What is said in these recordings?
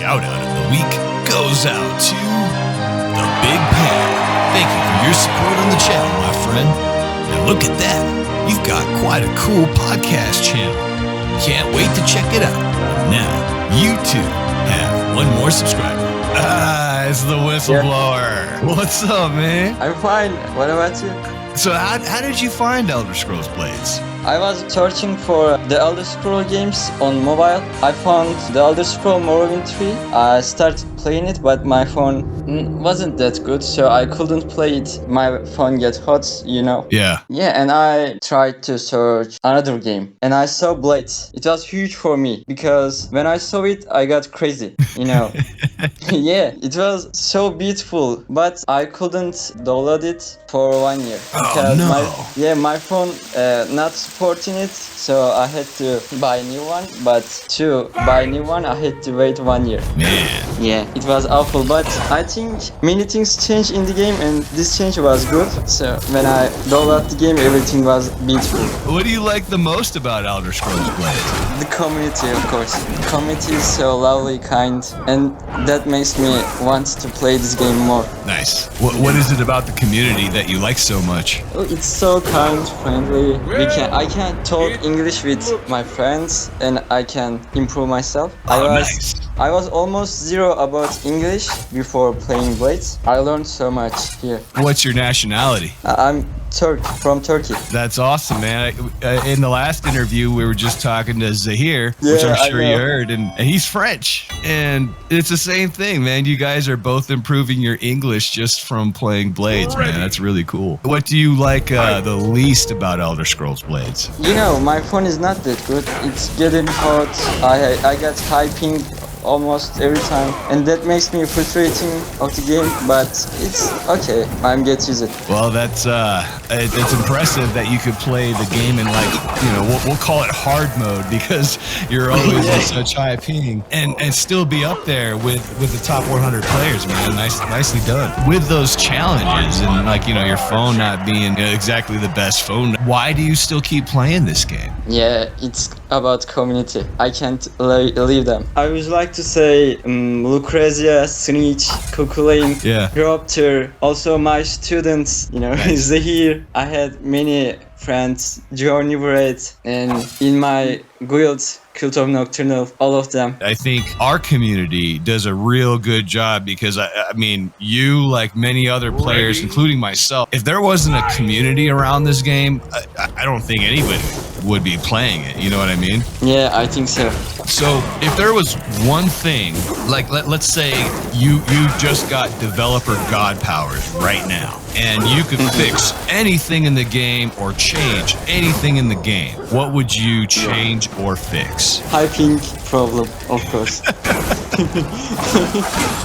shout out of the week goes out to the Big Pan. Thank you for your support on the channel, my friend. Now look at that. You've got quite a cool podcast channel. Can't wait to check it out. Now, you too have one more subscriber. It's the Whistleblower. Yeah. What's up, man? I'm fine. What about you? So how did you find Elder Scrolls Blades? I was searching for the Elder Scrolls games on mobile. I found the Elder Scrolls Morrowind 3. I started playing it, but my phone wasn't that good, so I couldn't play it. My phone gets hot, you know. Yeah. Yeah, and I tried to search another game, and I saw Blades. It was huge for me, because when I saw it, I got crazy, you know. Yeah, it was so beautiful, but I couldn't download it for 1 year. Because my phone not supporting it, so I had to buy a new one. But to buy a new one, I had to wait 1 year. Man. Yeah, it was awful, but I think many things changed in the game, and this change was good. So when I downloaded the game, everything was beautiful. What do you like the most about Elder Scrolls Blades? The community, of course. The community is so lovely, kind, and that makes me want to play this game more. Nice. What is it about the community that you like so much? Oh, it's so kind, friendly. I can talk English with my friends, and I can improve myself. Nice. I was almost zero about English before playing Blades. I learned so much here. What's your nationality? I'm from Turkey. That's awesome, man. In the last interview, we were just talking to Zahir, which I'm sure you heard, and he's French. And it's the same thing, man. You guys are both improving your English just from playing Blades, man. That's really cool. What do you like the least about Elder Scrolls Blades? You know, my phone is not that good. It's getting hot. I get high ping almost every time, and that makes me frustrating of the game, but it's okay. I'm get used to it. Well, that's it's impressive that you could play the game in, like, you know, we'll call it hard mode, because you're always at such high ping, and still be up there with the top 100 players, man. Nicely done. With those challenges and, like, you know, your phone not being exactly the best phone, why do you still keep playing this game? Yeah, it's about community. I can't leave them. I would like to say Lucrezia, Snitch, Kukulane, Gropter, also my students, you know, Zahir. I had many friends, Journey Bread, and in my guild, Cult of Nocturnal, all of them. I think our community does a real good job, because I mean, you, like many other players, including myself, if there wasn't a community around this game, I don't think anybody would be playing it. You know what I mean? Yeah, I think so. So if there was one thing, like let's say you just got developer god powers right now, and you could fix anything in the game or change anything in the game, what would you change or fix? High ping problem, of course.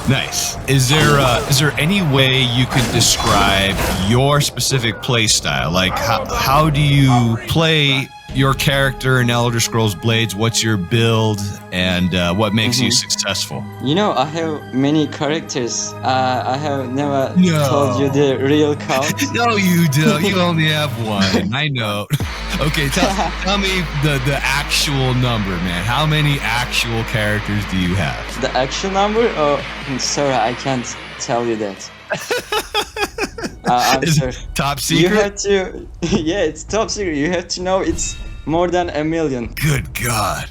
Nice. Is there any way you could describe your specific play style? Like how do you play your character in Elder Scrolls Blades? What's your build, and what makes you successful? You know, I have many characters. I have never told you the real count. No, you do. You only have one. I know. Okay, tell me the actual number, man. How many actual characters do you have? The actual number? Oh, sorry, I can't tell you that. I'm sorry. Top secret? You have to. Yeah, it's top secret. You have to know it's more than 1 million. Good God.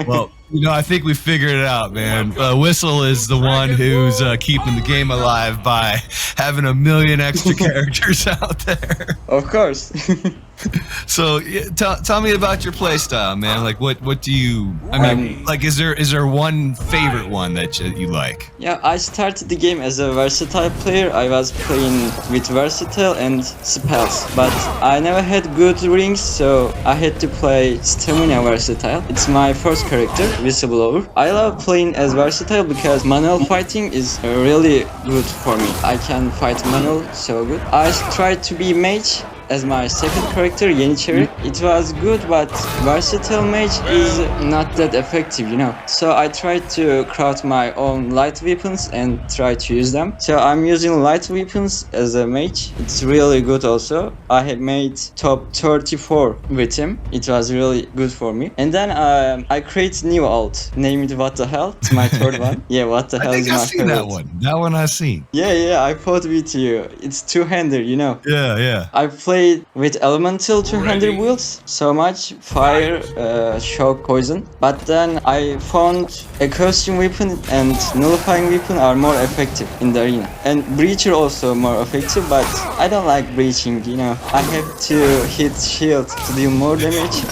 Well, you know, I think we figured it out, man. Whistle is the one who's keeping the game alive by having 1 million extra characters out there. Of course. So tell me about your play style, man. Like what do you? I mean, like is there one favorite one that you like? Yeah, I started the game as a versatile player. I was playing with versatile and spells, but I never had good rings, so I had to play stamina versatile. It's my first character, Whistleblower. I love playing as versatile because manual fighting is really good for me. I can fight manual so good. I tried to be mage as my second character, Yenicheri. It was good, but versatile mage is not that effective, you know. So I tried to craft my own light weapons and try to use them. So I'm using light weapons as a mage. It's really good also. I have made top 34 with him. It was really good for me. And then I create new alt, name it What the Hell. It's my third one. Yeah, What the I Hell think is I've my seen favorite. that one. That one I've seen. Yeah, I fought with you. It's two-hander, you know. Yeah. I played with elemental two-hander builds so much, fire, shock, poison. But then I found a costume weapon and nullifying weapon are more effective in the arena. And breacher also more effective, but I don't like breaching, you know. I have to hit shield to deal more damage.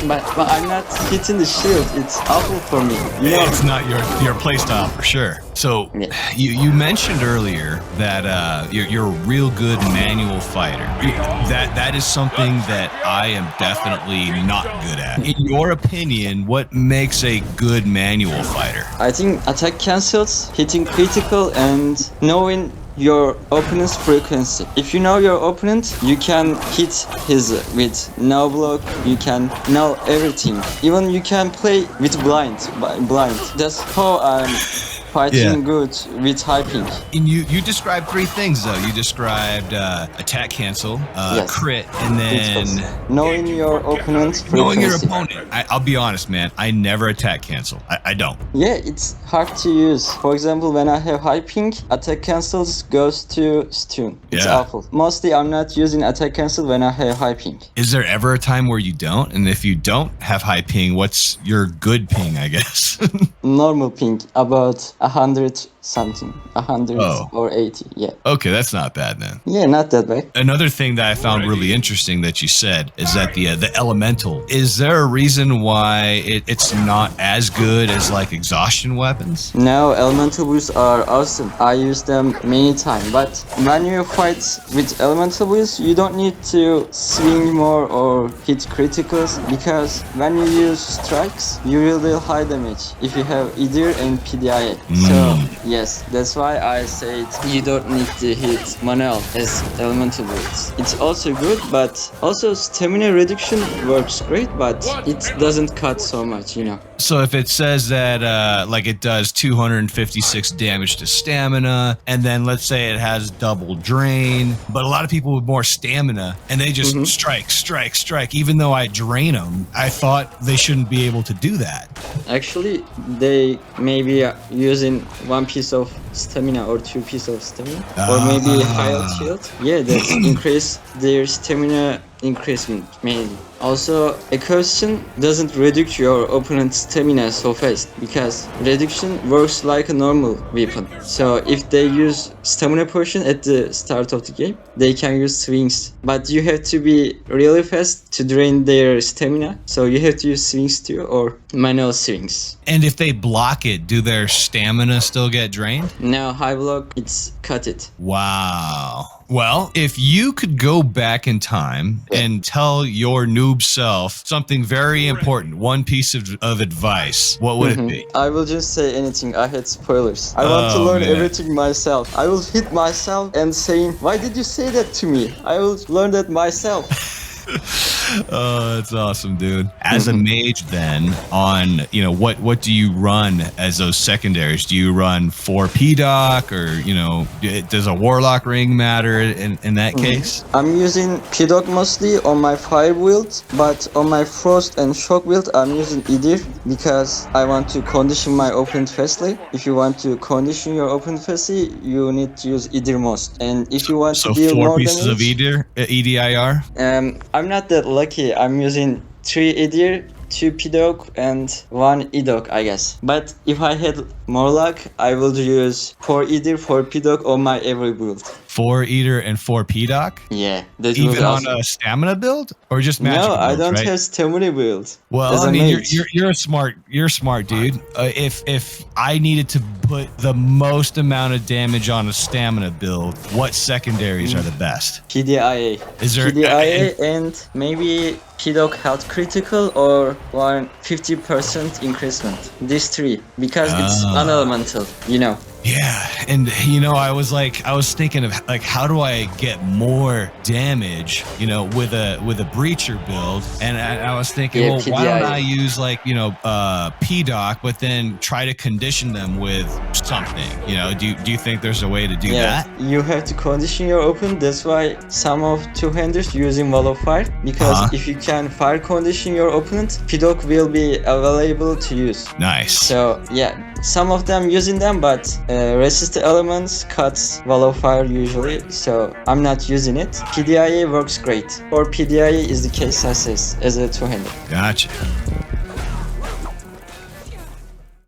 But I'm not hitting the shield. It's awful for me. You know, It's not your playstyle for sure. So Yeah. you mentioned earlier that you're a real good manual fighter. That is something that I am definitely not good at. In your opinion, what makes a good manual fighter? I think attack cancels, hitting critical, and knowing your opponent's frequency. If you know your opponent, you can hit his with no block, you can know everything. Even you can play with blind. That's how I'm fighting good with hyping. And you described three things though. You described attack cancel, Yes. crit, and then Knowing your opponent's frequency. knowing your opponent. I'll be honest, man. I never attack cancel. I don't. Yeah, it's hard to use. For example, when I have high ping, attack cancels goes to stun. It's Yeah. awful. Mostly I'm not using attack cancel when I have high ping. Is there ever a time where you don't? And if you don't have high ping, what's your good ping, I guess? Normal ping, about 100 something. 100 Oh. or 80, yeah. Okay, that's not bad then. Yeah, not that bad. Another thing that I found really interesting that you said is that the elemental. Is there a reason why it's not as good as like exhaustion weapons? No, elemental boosts are awesome. I use them many times. But when you fight with elemental boosts, you don't need to swing more or hit criticals because when you use strikes, you will deal high damage if you have Edir and PDIA. So yes, that's why I said you don't need to hit manual as elemental boosts. It's also good, but also stamina reduction works great, but it doesn't cut so much, you know. So if it says that like it does 256 damage to stamina, and then let's say it has double drain, but a lot of people with more stamina and they just strike. Even though I drain them, I thought they shouldn't be able to do that. Actually, they may be using one piece of stamina or two pieces of stamina, or maybe high health shield. Yeah, that increase their stamina increasement mainly. Also, a question doesn't reduce your opponent's stamina so fast because reduction works like a normal weapon. So if they use stamina potion at the start of the game, they can use swings. But you have to be really fast to drain their stamina. So you have to use swings too or manual swings. And if they block it, do their stamina still get drained? Now high block, it's cut it. Wow. Well, if you could go back in time and tell your noob self something very important, one piece of advice, what would it be? I will just say anything. I hate spoilers. I want to learn everything myself. I will hit myself and saying, why did you say that to me? I will learn that myself. Oh, that's awesome, dude. As a mage then, on, you know, what do you run as those secondaries? Do you run 4 PDOC or, you know, does a Warlock ring matter in that case? I'm using PDOC mostly on my fire build, but on my frost and shock build I'm using Edir because I want to condition my opponent fastly. If you want to condition your opponent fastly, you need to use Edir most. And if you want to deal 4 more pieces damage, of EDIR? I'm not that lucky. I'm using 3 Edir, 2 PDOC and 1 EDOC, I guess. But if I had more luck, I will use 4 Edir, 4 PDOC on my every build. 4 Eater and 4 PDOC? Yeah, that Even was awesome. on a stamina build or just magic? No, I don't right? have stamina build. Well, as I a mean, mage. you're a smart dude. If I needed to put the most amount of damage on a stamina build, what secondaries are the best? PDIA. Is there PDIA and maybe PDOC health critical or 50% increasement. These three, because it's unelemental, you know. Yeah, and I was thinking of like, how do I get more damage, with a breacher build, and I was thinking, Yeah, well, why don't I PDI. use like PDoc, but then try to condition them with something, do you think there's a way to do Yeah, that? you have to condition your opponent. That's why some of two-handers using wall of fire. Because Uh-huh. if you can fire condition your opponent, PDoc will be available to use. Nice. So yeah, some of them using them, but resist elements cuts wall of fire usually. So I'm not using it. PDIA works great. Or PDIA is the case success as a two-hander. Gotcha.